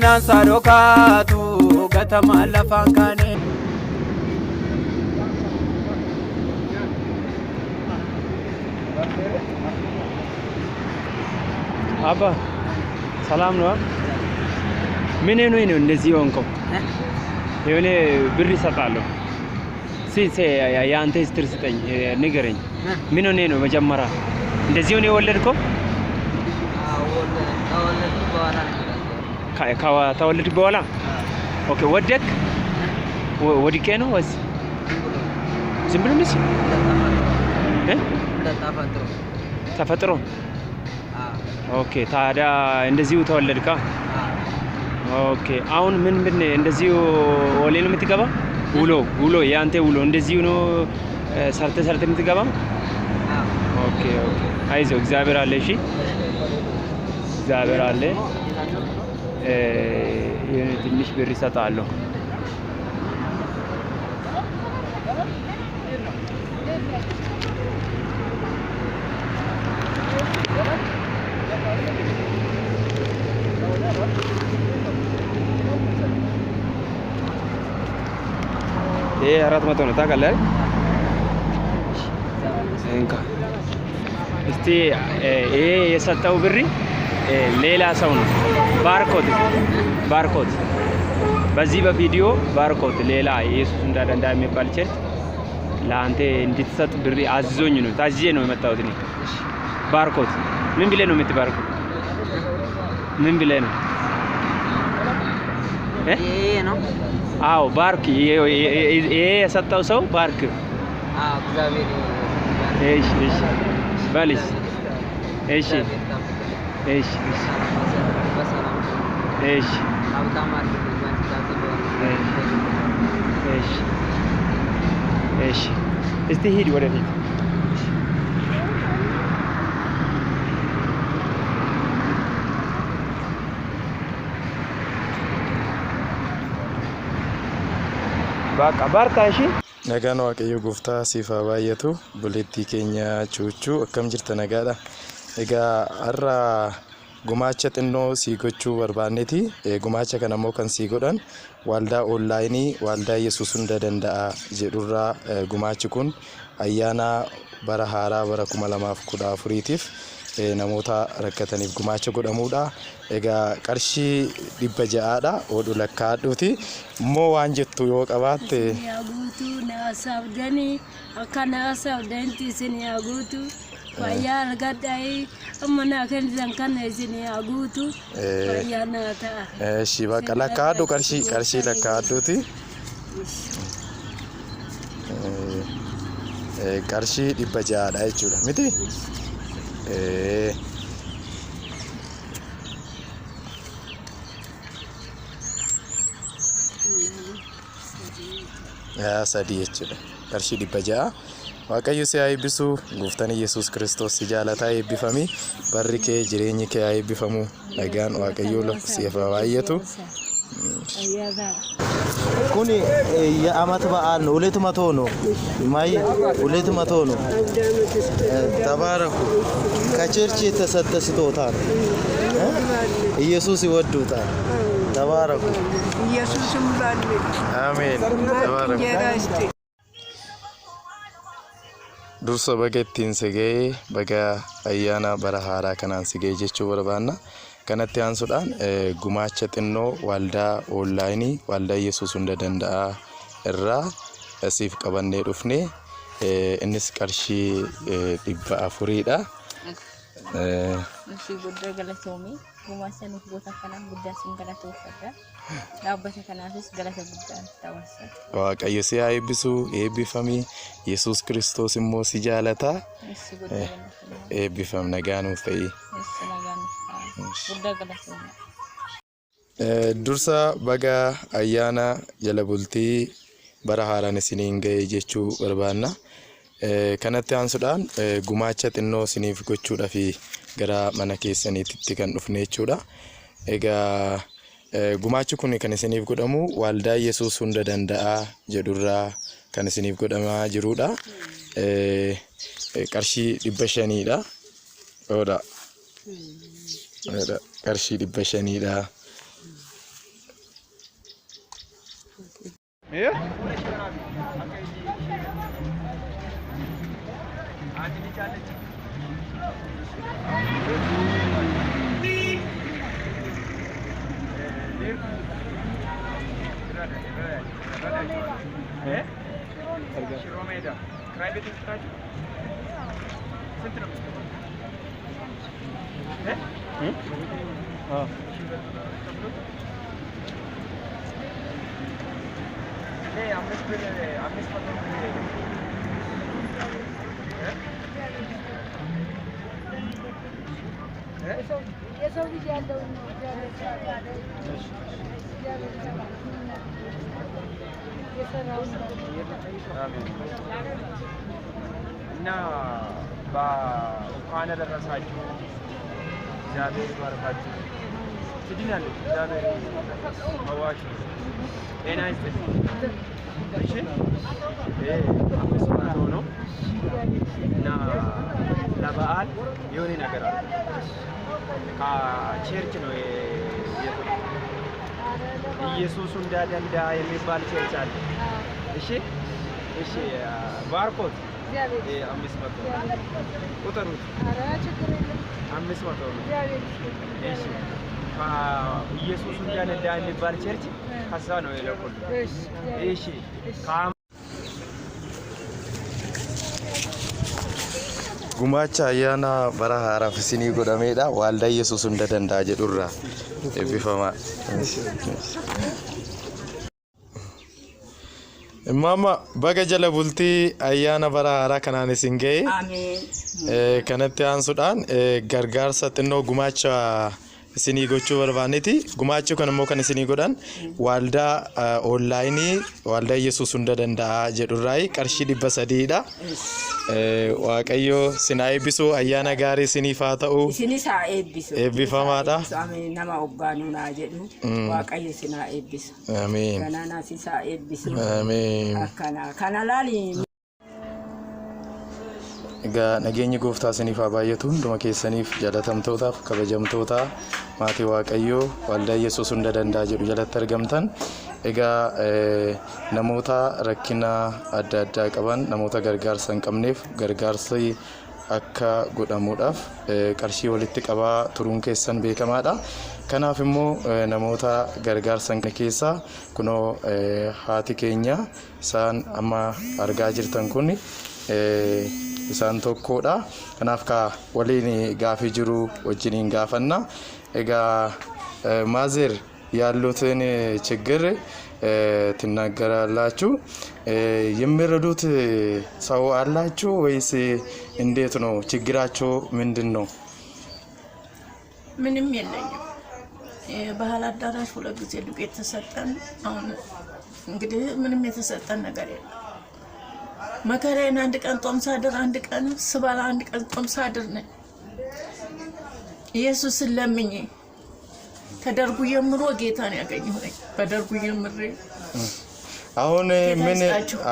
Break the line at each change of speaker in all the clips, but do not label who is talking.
midhaan saaroo kaatu gatamaa lafaan kaane.
Abba, ሰላም ነው? ምን ነው እንደዚህ ሆንከው? የሆነ ብር ይሰጣለሁ ሲሴ ያንተ ስትር ስጠኝ ንገረኝ። ምን ሆነ ነው መጀመሪያ እንደዚህ ሆነ የወለድከው? ተወለድክ በኋላ? ኦኬ ወደክ ወድቄ ነው ወይስ ዝም ብሎ ነው? ተፈጥሮ? ኦኬ ታዲያ እንደዚሁ ተወለድካ? ኦኬ አሁን ምን እንደዚሁ ወሌ ነው የምትገባ? ውሎ ያንተ ውሎ እንደዚሁ ነው ሰርተ የምትገባ? ኦኬ አይዞህ እግዚአብሔር አለ። እሺ እግዚአብሔር አለ። ትንሽ ብር ይሰጣለሁ። ይሄ 400 ነው ታውቃለህ? እንካ እስቲ ይሄ የሰጠው ብር ሌላ ሰው ነው። ባርኮት በዚህ በቪዲዮ ባርኮት ሌላ ኢየሱስ ሁንዳ ዳንዳ'a የሚባል ቸርች ለአንተ እንድትሰጥ ብር አዝዞኝ ነው ታዝዤ ነው የመጣሁት እኔ። ባርኮት ምን ብለህ ነው የምትባርከው? ምን ብለህ ነው? ይሄ ነው? አዎ ባርክ። ይሄ የሰጠው ሰው ባርክ። አዎ እግዚአብሔር እሺ ባልሽ እሺ እስቲ ሂድ ወደፊት። በቃ ባርታ። እሺ
nagaan waaqayyo gooftaa siif haa baay'atu. buleettii keenya chuuchuu akkam jirta? nagaadha. egaa har'a gumaacha xinnoo sii gochuu barbaanneeti. gumaacha kana immoo kan sii godhan waldaa onlaayinii waldaa yesuus hunda danda'a jedhurraa gumaachi kun ayyaana bara haaraa bara 2014tiif namoota rakkataniif gumaacha godhamuudha. egaa qarshii 600dha. oduu lakkaadhuuti immoo waan jettu yoo qabaatte
sabdani akana sabdanti sini agutu fayal gadai amana kan zankana sini agutu fayana ta
eshi baka lakkaadhu qarshii lakkaadhuuti. qarshii 600dha jechuudha miti? sadii jechuudha. qarshii 600 waaqayyo si haa eebbisu. gooftaan yesuus kiristoos si jaalataa eebbifami. barri kee jireenyi kee haa eebbifamu. nagaan waaqayyo siif haa baay'atu.
kun የዓመት በዓል ነው። 200 ነው ማይ 200 ነው። ተባረኩ። ከቸርች የተሰጠ ስጦታ ነው። ኢየሱስ ይወዱታል። ተባረኩ።
ኢየሱስም ባል
አሜን። ተባረኩ። dursa baga ittiin sigee baga ayyaana bara haaraa kanaan sigee jechuu barbaanna. kanatti aansuudhaan gumaacha xinnoo waldaa onlaayinii waldaa yesuus hunda danda'a irraa siif qabannee dhufne. innis qarshii 400dha.
Nasi guddaa galatoomii gumaacha nuuf goota kanaan guddaa siin galatoofadha. dhaabbata kanaafis galata guddaa taawwasa.
waaqayyo si haa eebbisu. eebbifami. yesuus kiristoos immoo si jaalataa. eebbifam. nagaa nuuf ta'i. dursa baga ayyaana jala bultii bara haaraan isiniin ga'e jechuu barbaanna. kanatti aansuudhaan gumaacha xinnoo isiniif gochuudhaaf gara mana keessaniitti kan dhufne jechuudha. egaa gumaachi kun kan isiniif godhamu waldaa yesuus hunda danda'a jedhurraa kan isiniif godhamaa jirudha. qarshii 500dha. oda qarshii 500dha.
Yeah? እና በእንኳን አደረሳችሁ እግዚአብሔር ይባርካችሁ ትድናለች እግዚአብሔር መዋሽ ጤና ይስጥልኝ እሺ አምስት መቶ ነው እና ለበዓል የሆነ ነገር አለ ከቸርች ነው ኢየሱስ ሁንዳአ ዳንዳ'aa የሚባል ቸርች አለ እሺ እሺ ባርኮት አምስት መቶ ቁጥሩት አምስት መቶ ነው እሺ ኢየሱስ ሁንዳአ ዳንዳ'aa የሚባል ቸርች ከዛ ነው የለኩት እሺ
Gumaacha ayyaana bara haaraaf isinii godhameedha. Waaldaa YESUS HUNDAA DANDA'AA jedhurraa eebbifamaa. Mama baga jala bultii ayyaana bara haaraa kanaan isin ga'e. Ameen. Kanatti aansuudhaan gargaarsa xinnoo gumaacha isinii gochuu barbaanneeti. Gumaachi kun immoo kan isinii godhan waaldaa onlaayinii waaldaa YESUS HUNDAA DANDA'AA jedhurraa qarshii 300dha. Waaqayyo sinaa eebbisu ayyaana gaarii isiniif haa ta'u. Isinis haa eebbisu. Eebbifamaadha.
Nama obbaanuu naa jedhu waaqayyo sinaa eebbisu.
Ameen.
Kanaanas isaa eebbisu.
Ameen.
Kana laali.
Egaa nageenyi gooftaa isiniif haa baay'atu hunduma keessaniif jaalatamtootaaf kabajamtoota maatii waaqayyoo waaldaa YESUS HUNDAA DANDA'AA jedhu jalatti argamtan. Egaa namoota rakkina adda addaa qaban namoota gargaarsa hin qabneef gargaarsi akka godhamuudhaaf qarshii walitti qabaa turuun keessan beekamaadha. Kanaaf immoo namoota gargaarsa hin qabne keessaa kunoo haati keenya isaan amma argaa jirtan kun isaan tokkodha. Kanaaf ka waliin gaafii jiru wajjiniin gaafanna. Egaa ማዘር ያሉትን ችግር ትናገራላችሁ? የሚረዱት ሰው አላችሁ ወይስ እንዴት ነው? ችግራቸው ምንድን ነው?
ምንም የለኝም። ባህል አዳራሽ ሁለት ጊዜ ዱቄት ተሰጠን። አሁን እንግዲህ ምንም የተሰጠን ነገር የለም። መከራዬን አንድ ቀን ጦም ሳድር አንድ ቀን ስበላ አንድ ቀን ጦም ሳድር ነኝ። ኢየሱስን ለምኜ ከደርጉ የምሮ ጌታን ያገኘሁኝ በደርጉ የምሬ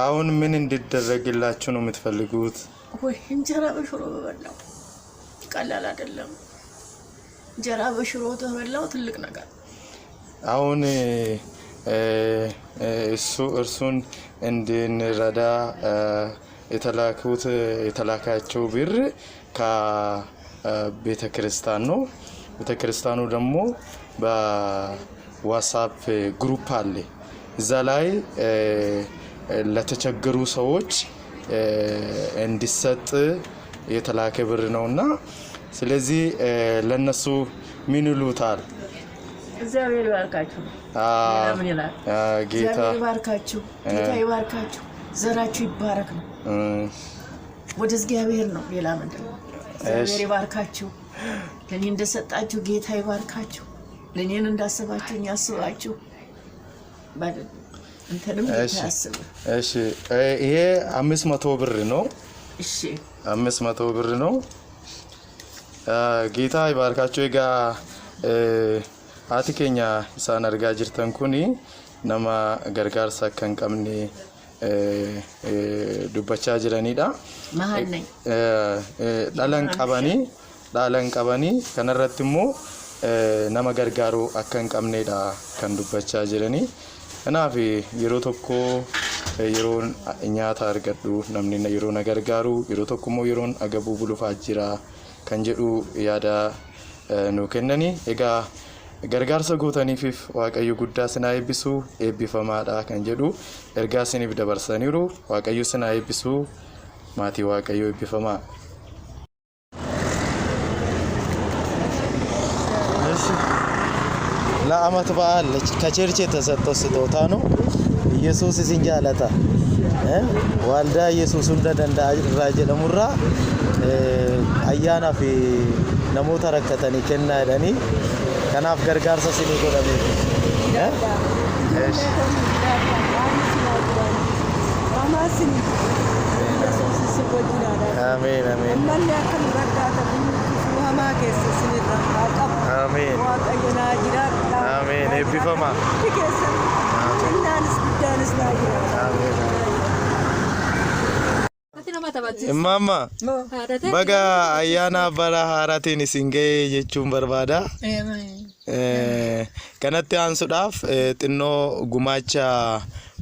አሁን ምን እንዲደረግላችሁ ነው የምትፈልጉት?
ወይ እንጀራ በሽሮ በበላው ቀላል አይደለም። እንጀራ በሽሮ ተበላው ትልቅ ነገር።
አሁን እርሱን እንድንረዳ የተላካቸው ብር ከቤተ ክርስቲያን ነው። ቤተ ክርስቲያኑ ደግሞ በዋትስአፕ ግሩፕ አለ። እዛ ላይ ለተቸገሩ ሰዎች እንዲሰጥ የተላከ ብር ነውና ስለዚህ ለነሱ ምን ይሉታል?
እግዚአብሔር ይባርካችሁ። ምን ይላል? ጌታ ይባርካችሁ፣ ጌታ ይባርካችሁ፣ ዘራችሁ ይባረክ ነው። ወደ እግዚአብሔር ነው። ሌላ ምንድን ነው? እግዚአብሔር ይባርካችሁ። ለኔ እንደሰጣችሁ ጌታ ይባርካችሁ። ለኔን እንዳሰባችሁ ያስባችሁ። እንተንም ያስብ።
እሺ ይሄ 500 ብር ነው።
እሺ
500 ብር ነው። ጌታ ይባርካችሁ። ጋ haati keenya isaan argaa jirtan kuni nama gargaarsa kan qabne dubbachaa jiranidha.
Mahanne
dhalan qabanii kanarratti immoo nama gargaaruu akka hin qabnedha kan dubbachaa jirani. Kanaaf yeroo tokko yeroon nyaata argadhu namni yeroo na gargaaru yeroo tokko immoo yeroon agabuu buluuf jira kan jedhu yaada nu kennani. Egaa gargaarsa gootaniif waaqayyo guddaa sinaa eebbisu eebbifamaadha kan jedhu ergaa isiniif dabarsaniiru. Waaqayyo sinaa eebbisu maatii waaqayyo eebbifamaa.
ለዓመት በዓል ከቸርች የተሰጠው ስጦታ ነው። ኢየሱስ እዚን ጃለታ ዋልዳ ኢየሱስ ሁንዳ ደንዳ'a irraa jedhamurraa ayyaana fi namoota rakkatanii kennaa jedhanii kanaaf gargaarsa isinii godhame. Ameen ameen. Ameen. Ameen. Eebbifama. Mama, baga ayyaana bara haaraatiin isin ga'e jechuun barbaada. Kanatti aansuudhaaf xinnoo gumaacha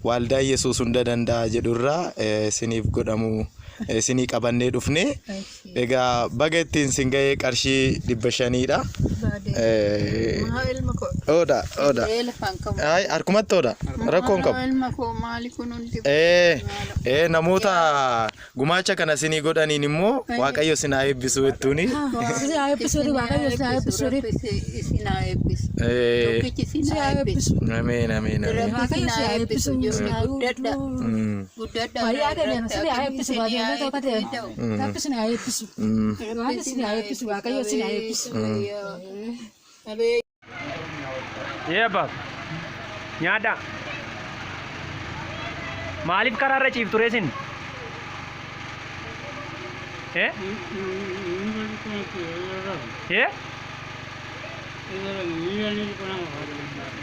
waldaa Yesuus hunda danda'a jedhurraa isiniif godhamu isinii qabannee dhufne. Egaa baga ittiin isin ga'e qarshii 500dha. Oda. Ay, harkumatti oda. Rakkoon qabu. Namoota gumaacha kana isinii godhaniin immoo waaqayyo isin haa eebbisu jettuuni. Ameen ameen.
Abbaa nyaadha maaliif karaarra ciiftu reesin?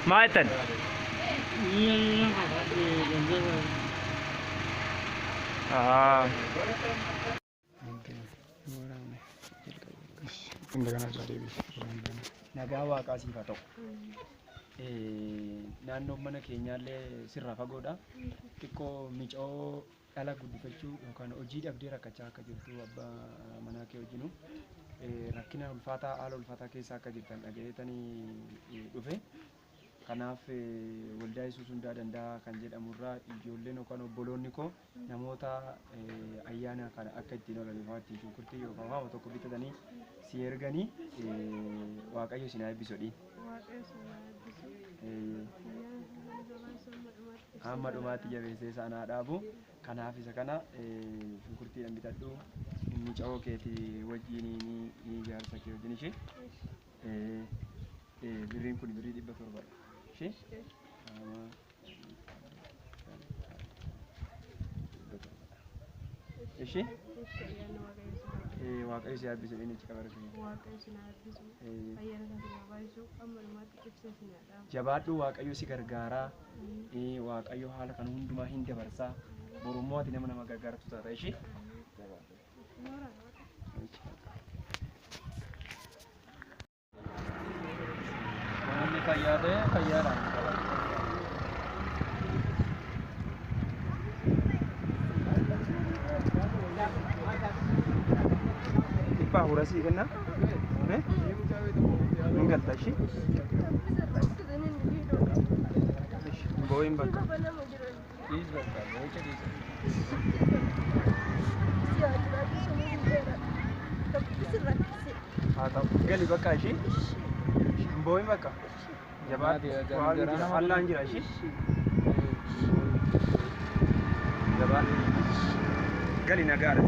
Maal jettan? Nagaa waaqaa siif haa ta'u. Naannoo mana keenyaallee sirraa fagoodha. Xiqqoo micoo dhala guddifachuu yookaan hojii dhabdee rakkachaa akka jirtu abbaa manaa kee wajjinu rakkina ulfaataa haala ulfaataa keessa akka jirtan dhaga'eetanii dhufe. Kanaaf waldaa Yesuus hundaa danda'a kan jedhamurraa ijoolleen yookaan obboloonni koo namoota ayyaana kana akka ittiin oolaniif ittiin shunkurtii yookaan waan tokko bitatanii si erganii waaqayyo isin haa eebbisudha. Amma dhumaatti jabeessee isaan haa dhaabu. Kanaaf isa kana shunkurtiidhaan bitadhu micoo keetii wajjin ni jaarsa kee wajjin ishee birriin kun birrii 700 ishee ishee waaqayyo si eebbisu inni achi qabara jabaadhu waaqayyo si gargaaraa waaqayyo haala kan hundumaa hin dabarsaa borummooti nama gargaartu taata ishee wanni fayyaadha. Urasi kena, enggak tashi. Bawain bakal. Atau gali bakal sih. Bawain bakal. Jabat. Allah anjir sih. Jabat. Gali negara.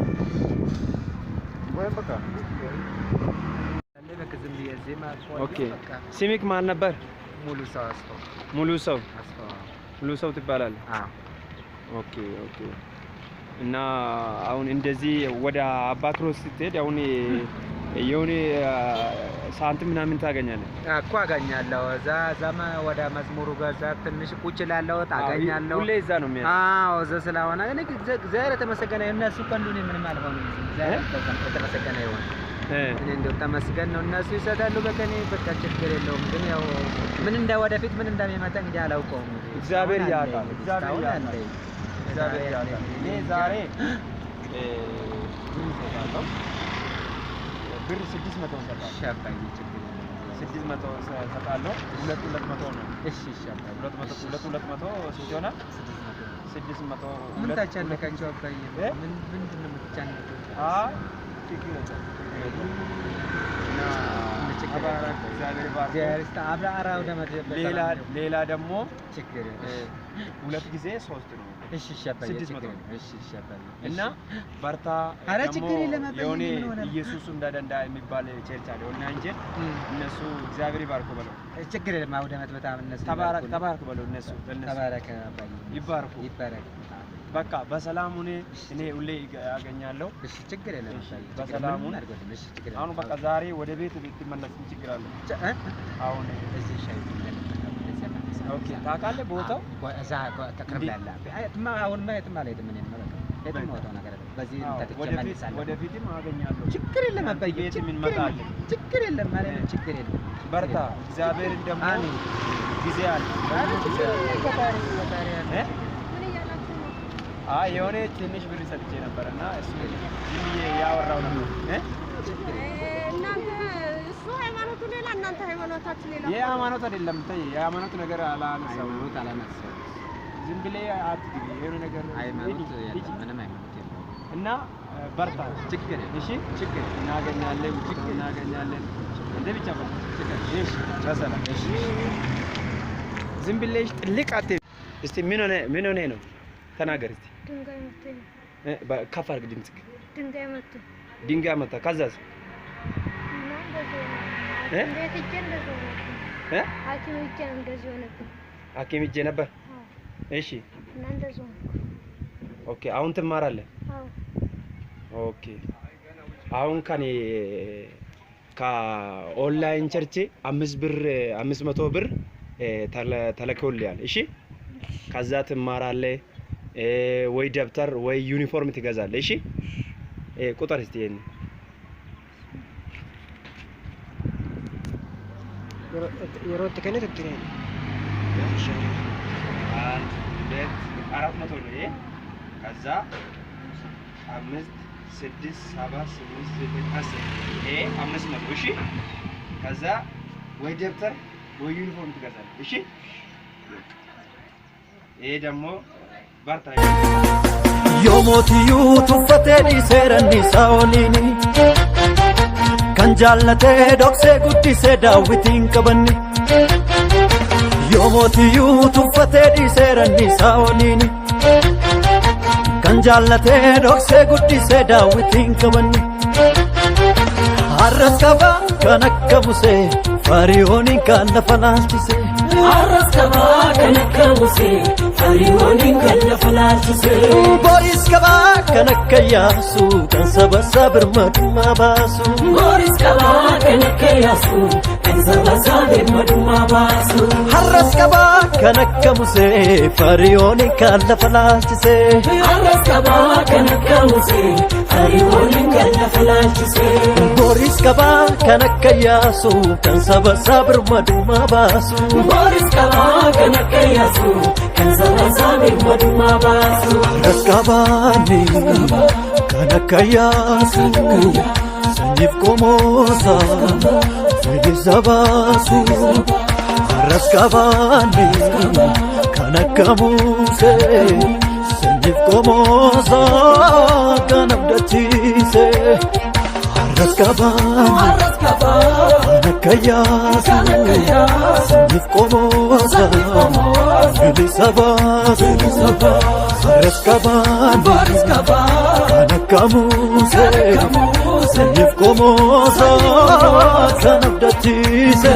Okay. Simik ማን ነበር? ሙሉ ሰው ትባላለህ? ኦኬ ኦኬ። እና አሁን እንደዚህ ወደ አባክሮስ ስትሄድ አሁን የሆነ ሳንቲም ምናምን ታገኛለህ?
እኮ አገኛለሁ። እዛማ ወደ መዝሙሩ ጋር ትንሽ ቁጭ ላለው ታገኛለሁ።
ሁሌ እዛ ነው የሚያለው?
አዎ እዛ ስለሆነ እኔ እግዚአብሔር የተመሰገነ ይሁን። እነሱ ቀንዱን ምንም አልሆነም። እግዚአብሔር የተመሰገነ ይሁን። እኔ እንደው ተመስገን ነው እነሱ ይሰጣሉ በከኔ በቃ ችግር የለውም ግን ያው ምን እንደ ወደፊት ምን እንደሚመጣ እንግዲህ አላውቀውም
እግዚአብሔር ያውቃል እግዚአብሔር ያውቃል እኔ ዛሬ ምን ሰጣለሁ ብር 600 ሰጣለሁ
ሻባይ ችግር
600 ሰጣለሁ 200 ነው እሺ ሻባይ 200 ሲሆን 600
ምን ታቻለካቸው አባዬ ምን ምንድነው የምትቻለው ሌላ ደግሞ ሁለት ጊዜ 3 ነው እሺ ሻባይ እና በርታ የሆነ ኢየሱስ ሁንዳ ዳንዳ'a የሚባል ቸርች አለ እና እንጂ እነሱ እግዚአብሔር ይባርኩ በለው ችግር የለም አውደ ዓመት በጣም እነሱ
ተባረክ በለው እነሱ ተባረክ አባዬ ይባርኩ በቃ በሰላም እኔ ሁሌ ያገኛለሁ እሺ ችግር የለም በሰላም እሺ ችግር አሁን በቃ ዛሬ ወደ ቤት ልትመለስ ችግር አለ አሁን እዚህ ሻይ ኦኬ ታውቃለህ ቦታው እዛ ተቀርብላላ አሁን ማለት ምን ነው በቃ የትኛው ነገር በዚህ ተተጨመለሳለሁ ወደ ቤትም አገኛለሁ ችግር የለም አባዬ ቤት ምን መጣለ ችግር የለም ማለት ነው ችግር የለም በርታ እግዚአብሔር ደግሞ ጊዜ አለ የሆነ ትንሽ ብር ሰጥቼ ነበርና እሱ ያወራው ነበር እናንተ እሱ ሃይማኖቱ ሌላ እናንተ ሃይማኖታችሁ ሌላ የሃይማኖት አይደለም ተይ የሃይማኖት ነገር አላነሳው ዝም ብለህ አትግቢ የሆነ ነገር ሃይማኖት ምንም ሃይማኖት የለም እና በርታ ችግር እሺ ችግር እናገኛለን እንደ ብቻ በርታ ችግር እሺ በሰላም እሺ ዝም ብለሽ ጥልቅ አትይ እስቲ ምን ሆነ ነው ተናገር እስቲ ድንጋይ መጥቶ ከፍ አድርግ ድምጽ ድንጋይ መጥቶ ከዛስ ሐኪም ሂጄ ነበር እሺ ኦኬ አሁን ትማራለህ ኦኬ አሁን ከኔ ከኦንላይን ቸርች 500 ብር ተለከውልኛል እሺ ከዛ ትማራለህ ወይ ደብተር ወይ ዩኒፎርም ትገዛለህ እሺ ቁጥር እስቲ የኔ የሮት ከነት ትትነኝ እሺ 1 2 400 ነው ይሄ ከዛ 5 6 7 8 9 10 ይሄ 500 እሺ ከዛ ወይ ደብተር ወይ ዩኒፎርም ትገዛለህ እሺ ይሄ ደግሞ
Yoomootiyyu tuffatee seerani saawoliini kan jaallatee dhoksee guddisee daawwitiin qabanne Yoomootiyyu tuffatee seerani saawoliini kan jaallatee dhoksee guddisee daawwitiin qabanne har'as qaba kan akka Musee Fariyooniin kan lafa laalchisee har'as qaba kan akka Musee Fariyooniin kan lafa laalchisee Boris qaba kan akka Iyyaasu kan saba isaa birmadummaa baasu Boris qaba kan akka Iyyaasu kan saba isaa birmadummaa baasu har'as qaba kan akka Musee Fariyooniin kan lafa laalchisee har'as qaba kan akka Musee Fariyooniin kan lafa laalchisee Boris qaba kan akka Iyyaasu kan saba isaa birmadummaa baasu Boris qaba kan akka Iyyaasu kan saba isaa birmadummaa baasu Raskabaani kan akka Iyyaasu sanyiif qomoosa fedhisa baasu Raskabaani kan akka Musee sanyiif qomoosa kan abdachiise Raskabaani kan akka Iyyaasu sanyiif qomoosa fedhisa baasu Raskabaani kan akka Musee sanyiif qomoosa kan abdachiise